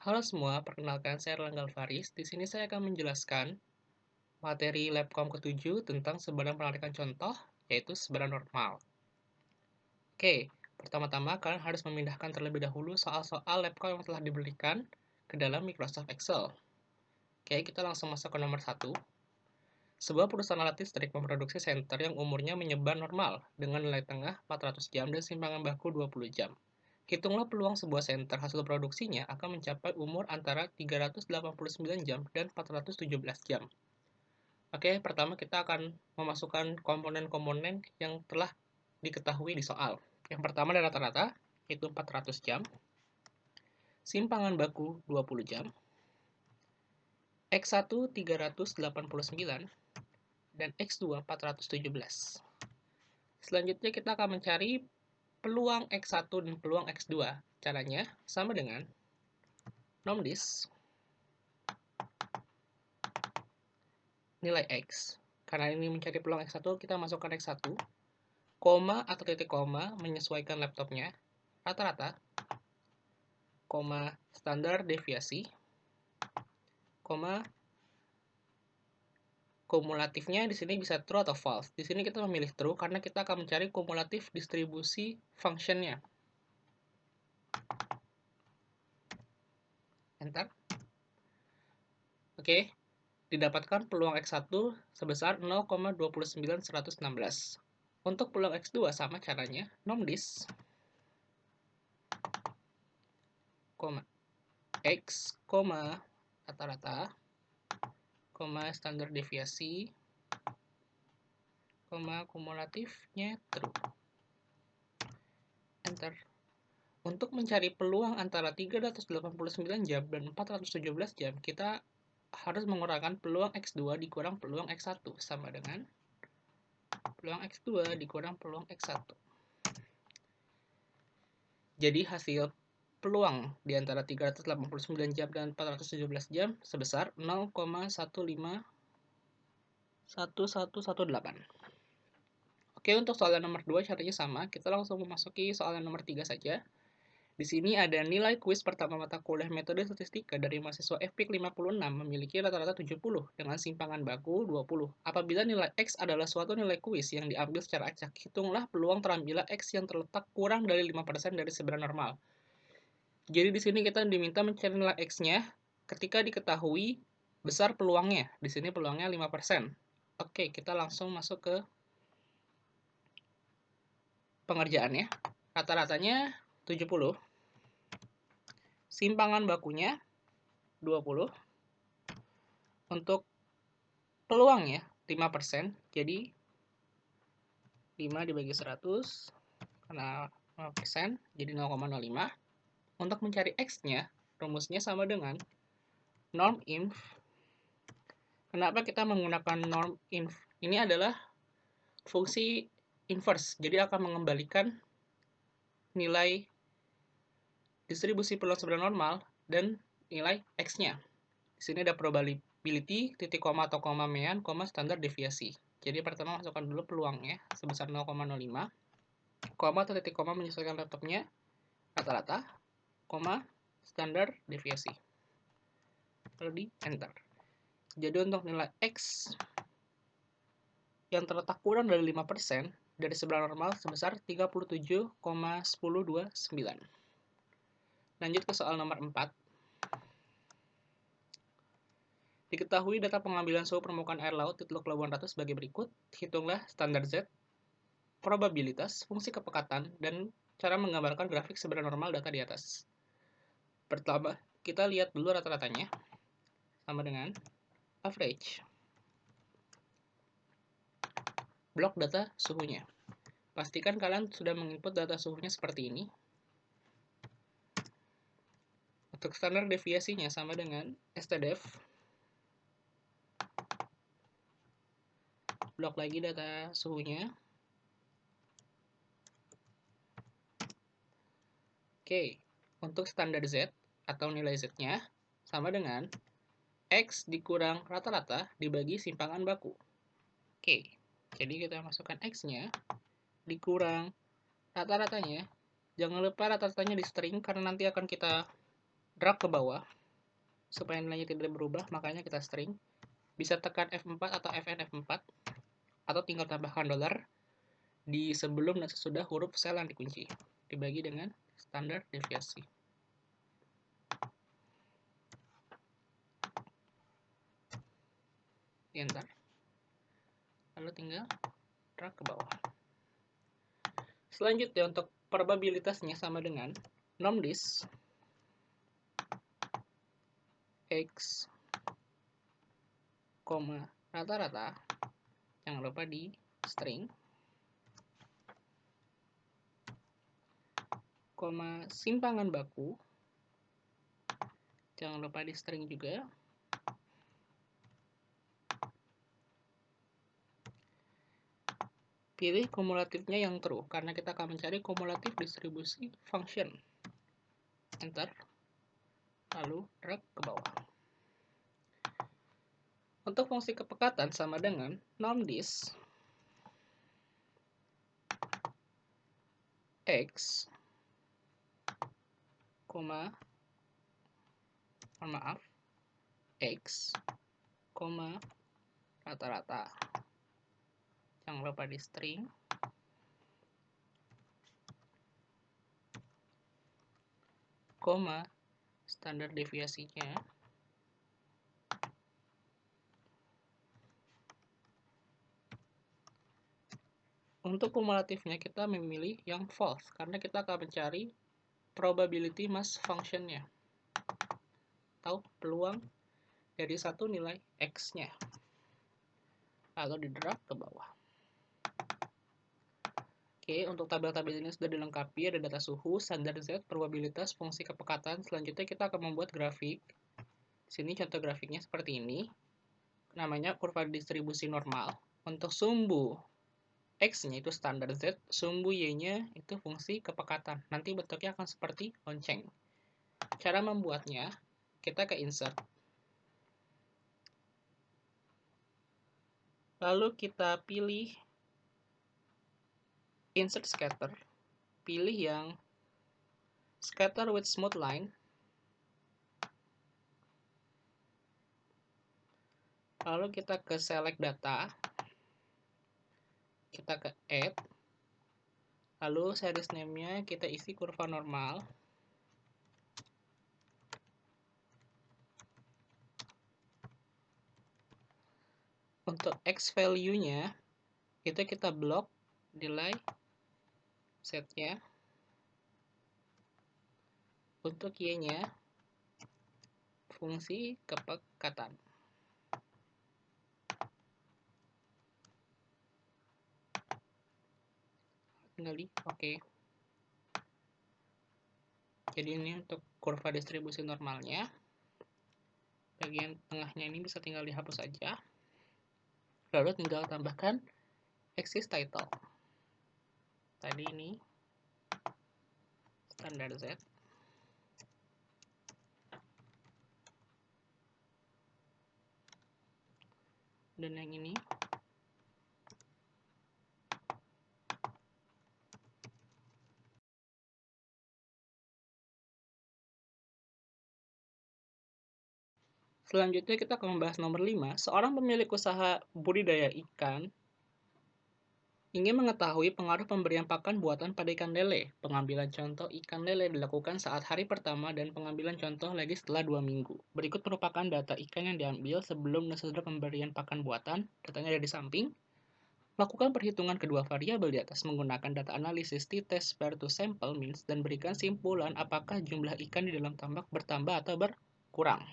Halo semua, perkenalkan saya Erlangga Alvaris. Di sini saya akan menjelaskan materi Labcom ke-7 tentang sebaran penarikan contoh, yaitu sebaran normal. Oke, pertama-tama kalian harus memindahkan terlebih dahulu soal-soal Labcom yang telah diberikan ke dalam Microsoft Excel. Oke, kita langsung masuk ke nomor 1. Sebuah perusahaan alat listrik memproduksi senter yang umurnya menyebar normal dengan nilai tengah 400 jam dan simpangan baku 20 jam. Hitunglah peluang sebuah senter hasil produksinya akan mencapai umur antara 389 jam dan 417 jam. Oke, pertama kita akan memasukkan komponen-komponen yang telah diketahui di soal. Yang pertama adalah rata-rata, yaitu 400 jam. Simpangan baku 20 jam. X1 389 dan X2 417. Selanjutnya kita akan mencari peluang X1 dan peluang X2. Caranya sama dengan nomdis nilai X. Karena ini mencari peluang X1, kita masukkan X1, koma atau titik koma menyesuaikan laptopnya, rata-rata, koma standar deviasi, koma kumulatifnya di sini bisa true atau false. Di sini kita memilih true karena kita akan mencari kumulatif distribusi functionnya. Enter. Oke, didapatkan peluang X1 sebesar 0,29116. Untuk peluang X2 sama caranya, nomdis, X, rata-rata, standar deviasi, kumulatifnya true. Enter. Untuk mencari peluang antara 389 jam dan 417 jam, kita harus mengurangkan peluang X2 dikurang peluang X1 sama dengan peluang X2 dikurang peluang X1. Jadi hasil peluang di antara 389 jam dan 417 jam sebesar 0,15118. Oke, untuk soalan nomor 2 caranya sama. Kita langsung memasuki soalan nomor 3 saja. Di sini ada nilai kuis pertama mata kuliah metode statistika dari mahasiswa FPIK 56 memiliki rata-rata 70 dengan simpangan baku 20. Apabila nilai X adalah suatu nilai kuis yang diambil secara acak, hitunglah peluang terambilnya X yang terletak kurang dari 5% dari sebaran normal. Jadi di sini kita diminta mencari nilai X-nya ketika diketahui besar peluangnya. Di sini peluangnya 5%. Oke, kita langsung masuk ke pengerjaannya. Rata-ratanya 70. Simpangan bakunya 20. Untuk peluangnya 5%. Jadi 5 dibagi 100 karena 5% jadi 0,05. Untuk mencari X-nya, rumusnya sama dengan norm inf. Kenapa kita menggunakan norm inf? Ini adalah fungsi inverse, jadi akan mengembalikan nilai distribusi peluang sebaran normal dan nilai X-nya. Di sini ada probability, titik koma atau koma mean, koma standar deviasi. Jadi pertama masukkan dulu peluangnya sebesar 0,05, koma atau titik koma menyesuaikan laptopnya, rata-rata, koma standar deviasi. Lalu di enter. Jadi untuk nilai X yang terletak kurang dari 5% dari sebaran normal sebesar 37,1029. Lanjut ke soal nomor 4. Diketahui data pengambilan suhu permukaan air laut di Teluk Labuan Ratu sebagai berikut. Hitunglah standar Z, probabilitas, fungsi kepekatan, dan cara menggambarkan grafik sebaran normal data di atas. Pertama, kita lihat dulu rata-ratanya. Sama dengan average. Blok data suhunya. Pastikan kalian sudah menginput data suhunya seperti ini. Untuk standar deviasinya sama dengan stdef. Blok lagi data suhunya. Oke, untuk standar Z atau nilai Z-nya sama dengan X dikurang rata-rata dibagi simpangan baku. Oke, jadi kita masukkan X-nya dikurang rata-ratanya. Jangan lupa rata-ratanya di string karena nanti akan kita drag ke bawah supaya nilainya tidak berubah, makanya kita string. Bisa tekan F4 atau Fn F4 atau tinggal tambahkan $, di sebelum dan sesudah huruf sel yang dikunci, dibagi dengan standar deviasi. Enter. Lalu tinggal drag ke bawah. Selanjutnya untuk probabilitasnya sama dengan nomdis X, rata-rata, jangan lupa di string, simpangan baku, jangan lupa di string juga, pilih kumulatifnya yang true, karena kita akan mencari kumulatif distribusi function. Enter, lalu drag ke bawah. Untuk fungsi kepekatan sama dengan nomdis X, X, rata-rata. Jangan lupa di string, standar deviasinya, untuk kumulatifnya kita memilih yang false, karena kita akan mencari probability mass functionnya, atau peluang dari satu nilai X-nya. Lalu di drag ke bawah. Oke, untuk tabel-tabel ini sudah dilengkapi, ada data suhu, standar Z, probabilitas, fungsi kepekatan. Selanjutnya kita akan membuat grafik. Di sini contoh grafiknya seperti ini. Namanya kurva distribusi normal. Untuk sumbu X-nya itu standar Z, sumbu Y-nya itu fungsi kepekatan. Nanti bentuknya akan seperti lonceng. Cara membuatnya, kita ke insert. Lalu kita pilih insert scatter, pilih yang scatter with smooth line, lalu kita ke select data, kita ke add, lalu series name-nya kita isi kurva normal, untuk X value-nya itu kita blok delay setnya, untuk Y-nya fungsi kepekatan. Tinggal di oke. Jadi ini untuk kurva distribusi normalnya. Bagian tengahnya ini bisa tinggal dihapus saja. Lalu tinggal tambahkan axis title. Tadi ini standar Z. Dan yang ini selanjutnya kita akan membahas nomor 5. Seorang pemilik usaha budidaya ikan ingin mengetahui pengaruh pemberian pakan buatan pada ikan lele. Pengambilan contoh ikan lele dilakukan saat hari pertama dan pengambilan contoh lagi setelah 2 minggu. Berikut merupakan data ikan yang diambil sebelum dan sesudah pemberian pakan buatan. Datanya ada di samping. Lakukan perhitungan kedua variabel di atas menggunakan data analisis t-test pair to sample means dan berikan simpulan apakah jumlah ikan di dalam tambak bertambah atau berkurang.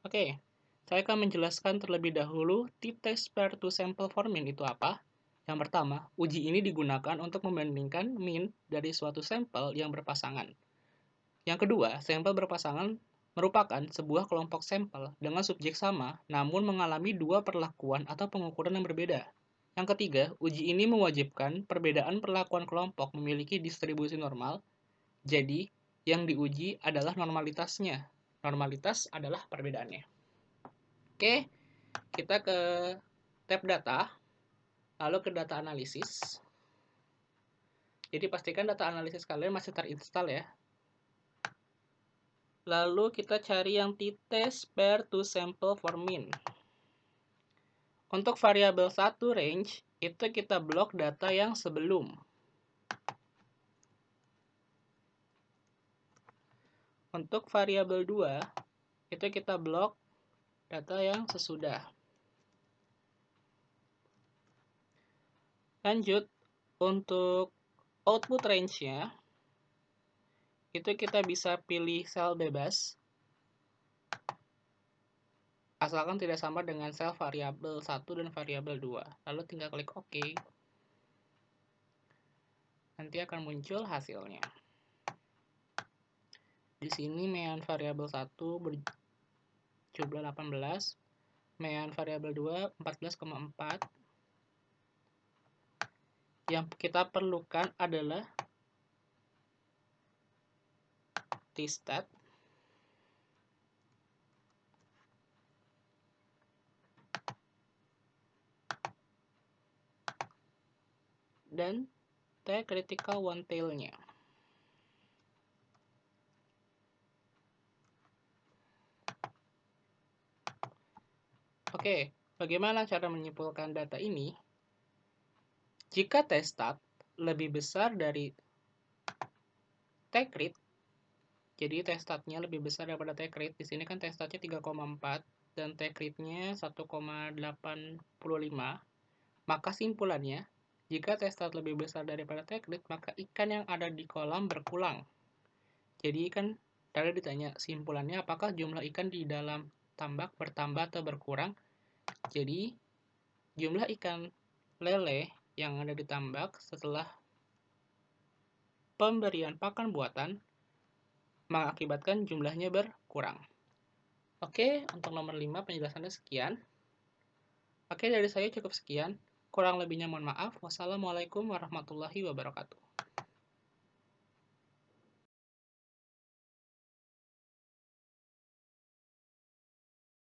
Oke, saya akan menjelaskan terlebih dahulu t-test pair to sample for mean itu apa. Yang pertama, uji ini digunakan untuk membandingkan mean dari suatu sampel yang berpasangan. Yang kedua, sampel berpasangan merupakan sebuah kelompok sampel dengan subjek sama, namun mengalami dua perlakuan atau pengukuran yang berbeda. Yang ketiga, uji ini mewajibkan perbedaan perlakuan kelompok memiliki distribusi normal, jadi yang diuji adalah normalitasnya. Normalitas adalah perbedaannya. Oke, kita ke tab data, lalu ke data analisis. Jadi pastikan data analisis kalian masih terinstall ya. Lalu kita cari yang t-test pair to sample for min. Untuk variabel 1 range, itu kita blok data yang sebelum. Untuk variabel 2, itu kita blok data yang sesudah. Lanjut, untuk output range-nya, itu kita bisa pilih sel bebas, asalkan tidak sama dengan sel variabel 1 dan variabel 2. Lalu tinggal klik OK. Nanti akan muncul hasilnya. Di sini mean variabel 1 berjumlah 18, mean variabel 2 14,4. Yang kita perlukan adalah t-stat dan t-critical one tail-nya. Oke, bagaimana cara menyimpulkan data ini? Jika t-stat lebih besar dari t-crit, jadi t-statnya lebih besar daripada t-crit, di sini kan t-statnya 3,4 dan t-critnya 1,85, maka simpulannya, jika t-stat lebih besar daripada t-crit, maka ikan yang ada di kolam berkurang. Jadi kan tadi ditanya simpulannya apakah jumlah ikan di dalam tambak bertambah atau berkurang. Jadi jumlah ikan lele yang ada di tambak setelah pemberian pakan buatan mengakibatkan jumlahnya berkurang. Oke, untuk nomor 5 penjelasannya sekian. Oke, dari saya cukup sekian. Kurang lebihnya mohon maaf. Wassalamualaikum warahmatullahi wabarakatuh.